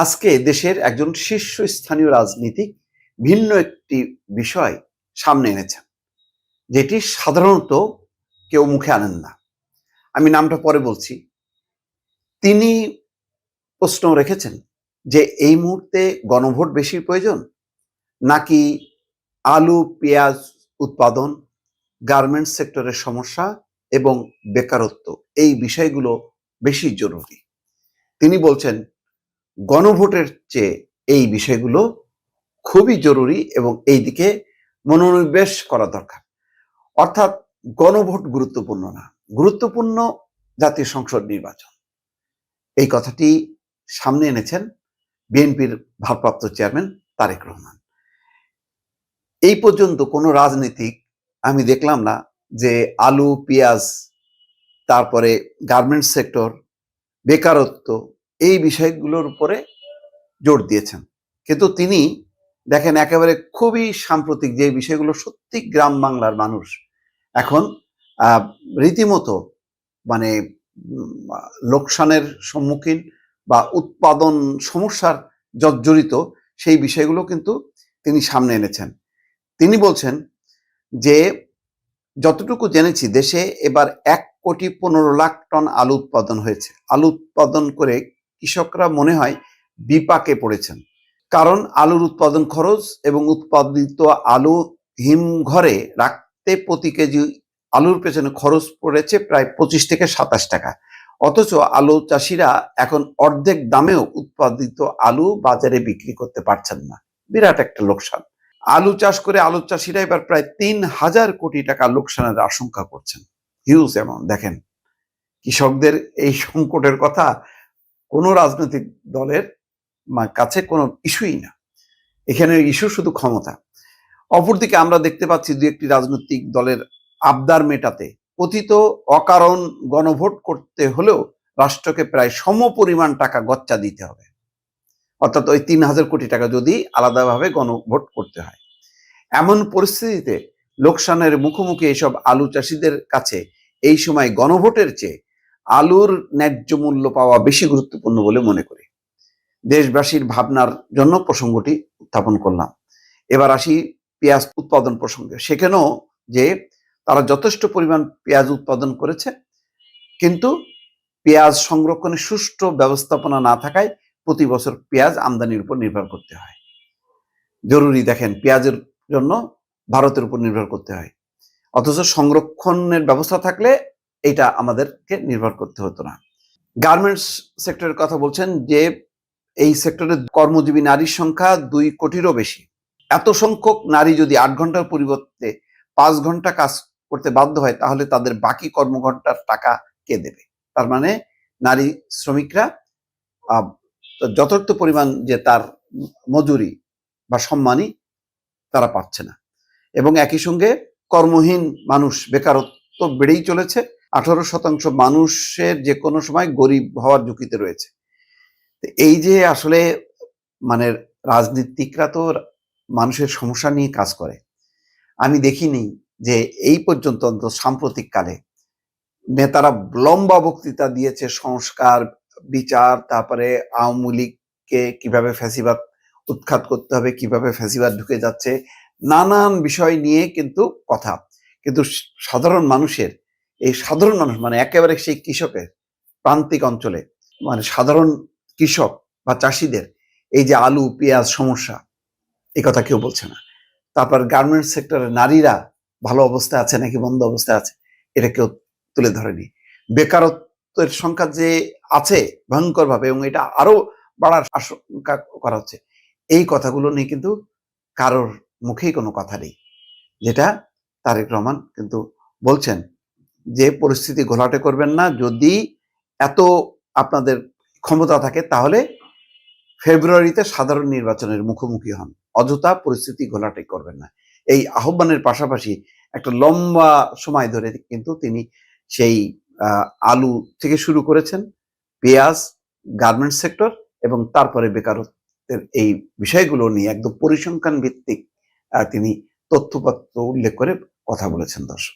আজকে দেশের একজন শীর্ষস্থানীয় রাজনীতিক ভিন্ন একটি বিষয় সামনে এনেছেন, যেটি সাধারণত কেউ মুখে আনেন না। আমি নামটা পরে বলছি। তিনি প্রশ্ন রেখেছেন যে এই মুহূর্তে গণভোট বেশি প্রয়োজন, নাকি আলু পেঁয়াজ উৎপাদন, গার্মেন্টস সেক্টরের সমস্যা এবং বেকারত্ব, এই বিষয়গুলো বেশি জরুরি। তিনি বলছেন গণভোটের চেয়ে এই বিষয়গুলো খুবই জরুরি এবং এই দিকে মনোনিবেশ করা দরকার। অর্থাৎ গণভোট গুরুত্বপূর্ণ না, গুরুত্বপূর্ণ জাতীয় সংসদ নির্বাচন। এই কথাটি সামনে এনেছেন বিএনপির ভারপ্রাপ্ত চেয়ারম্যান তারেক রহমান। এই পর্যন্ত কোনো রাজনীতিক আমি দেখলাম না যে আলু পেঁয়াজ, তারপরে গার্মেন্টস সেক্টর, বেকারত্ব, এই বিষয়গুলোর উপরে জোর দিয়েছেন। কিন্তু তিনি দেখেন একেবারে খুবই সাম্প্রতিক যে বিষয়গুলো সত্যি গ্রাম বাংলার মানুষ এখন রীতিমতো মানে লোকসানের সম্মুখীন বা উৎপাদন সমস্যার জর্জরিত, সেই বিষয়গুলো কিন্তু তিনি সামনে এনেছেন। তিনি বলছেন যে যতটুকু জেনেছি দেশে এবার 1,15,00,000 টন আলু উৎপাদন হয়েছে। আলু উৎপাদন করে কৃষকরা মনে হয় বিপাকে পড়েছেন, কারণ আলুর উৎপাদন খরচ এবং উৎপাদিত আলু হিমঘরে রাখতে প্রতি কেজি আলুর পেছনে খরচ পড়েছে প্রায় 25 থেকে 27 টাকা। অথচ আলু চাষিরা এখন অর্ধেক দামেও উৎপাদিত আলু বাজারে বিক্রি করতে পারছেন না। বিরাট একটা লোকসান। আলু চাষ করে আলু চাষিরা এবার প্রায় 3,000 কোটি টাকা লোকসানের আশঙ্কা করছেন। Huge amount. দেখেন কৃষকদের এই সংকটের কথা কোনো রাজনৈতিক দলের কাছে কোনো ইস্যুই না। এখানে ইস্যু শুধু ক্ষমতা। অপরদিকে আমরা দেখতে পাচ্ছি দু একটি রাজনৈতিক দলের আবদার মেটাতে কথিত অকারণ গণভোট করতে হলেও রাষ্ট্রকে প্রায় সমপরিমাণ টাকা গচ্চা দিতে হবে। অর্থাৎ ওই 3,000 কোটি টাকা যদি আলাদাভাবে গণভোট করতে হয়। এমন পরিস্থিতিতে লোকসানের মুখোমুখি এইসব আলু চাষিদের কাছে এই সময় গণভোটের চেয়ে আলুর ন্যায্য মূল্য পাওয়া বেশি গুরুত্বপূর্ণ বলে মনে করি। দেশবাসীর ভাবনার জন্য প্রসঙ্গটি উত্থাপন করলাম। এবার আসি পেঁয়াজ উৎপাদন প্রসঙ্গে। সেখানেও যে তারা যথেষ্ট পরিমাণ পেঁয়াজ উৎপাদন করেছে, কিন্তু পেঁয়াজ সংরক্ষণের সুষ্ঠু ব্যবস্থাপনা না থাকায় প্রতি বছর পেঁয়াজ আমদানির উপর নির্ভর করতে হয়। জরুরি, দেখেন পেঁয়াজের জন্য ভারতের উপর নির্ভর করতে হয়, অথচ সংরক্ষণের ব্যবস্থা থাকলে এটা আমাদেরকে নির্ভর করতে হতো না। গার্মেন্টস সেক্টরের কথা বলছেন যে এই সেক্টরে কর্মজীবী নারীর সংখ্যা 2 কোটিরও বেশি। এত সংখ্যক নারী যদি 8 ঘন্টার পরিবর্তে 5 ঘন্টা কাজ করতে বাধ্য হয়, তাহলে তাদের বাকি কর্মঘণ্টার টাকা কে দেবে? তার মানে নারী শ্রমিকরা যথার্থ পরিমাণ যে তার মজুরি বা সম্মানী তারা পাচ্ছে না। এবং একই সঙ্গে কর্মহীন মানুষ, বেকারত্ব বেড়েই চলেছে। 18% মানুষের যে কোনো সময় গরিব হওয়ার ঝুঁকিতে রয়েছে। এই যে আসলে মানে রাজনীতিকরা তো মানুষের সমস্যা নিয়ে কাজ করে। আমি দেখিনি যে এই পর্যন্ত সাম্প্রতিক কালে নেতারা লম্বা বক্তৃতা দিয়েছে সংস্কার, বিচার, তারপরে আওয়ামী লীগকে কিভাবে ফ্যাসিবাদ উৎখাত করতে হবে, কিভাবে ফ্যাসিবাদ ঢুকে যাচ্ছে, নানান বিষয় নিয়ে কিন্তু কথা। কিন্তু সাধারণ মানুষের, এই সাধারণ মানুষ মানে একেবারে সেই কৃষকের প্রান্তিক অঞ্চলে মানে সাধারণ কৃষক বা চাষিদের এই যে আলু পেঁয়াজ সমস্যা, এই কথা কেউ বলছে না। তারপর গার্মেন্টস সেক্টরের নারীরা ভালো অবস্থায় আছে নাকি মন্দ অবস্থায় আছে, এটা কেউ তুলে ধরেনি। বেকারত্বের সংখ্যা যে আছে ভয়ঙ্কর ভাবে এবং এটা আরো বাড়ার আশঙ্কা করা হচ্ছে, এই কথাগুলো নিয়ে কিন্তু কারোর মুখেই কোনো কথা নেই। যেটা তারেক রহমান কিন্তু বলছেন যে পরিস্থিতি ঘোলাটে করবেন না, যদি এত আপনাদের ক্ষমতা থাকে তাহলে ফেব্রুয়ারিতে সাধারণ নির্বাচনের মুখোমুখি হন, অযথা পরিস্থিতি ঘোলাটে করবেন না। এই আহ্বানের পাশাপাশি একটা লম্বা সময় ধরে কিন্তু তিনি সেই আলু থেকে শুরু করেছেন, পেঁয়াজ, গার্মেন্টস সেক্টর এবং তারপরে বেকারত্বের এই বিষয়গুলো নিয়ে একদম পরিসংখ্যান ভিত্তিক তিনি তথ্যপত্র উল্লেখ করে কথা বলেছেন। দর্শক।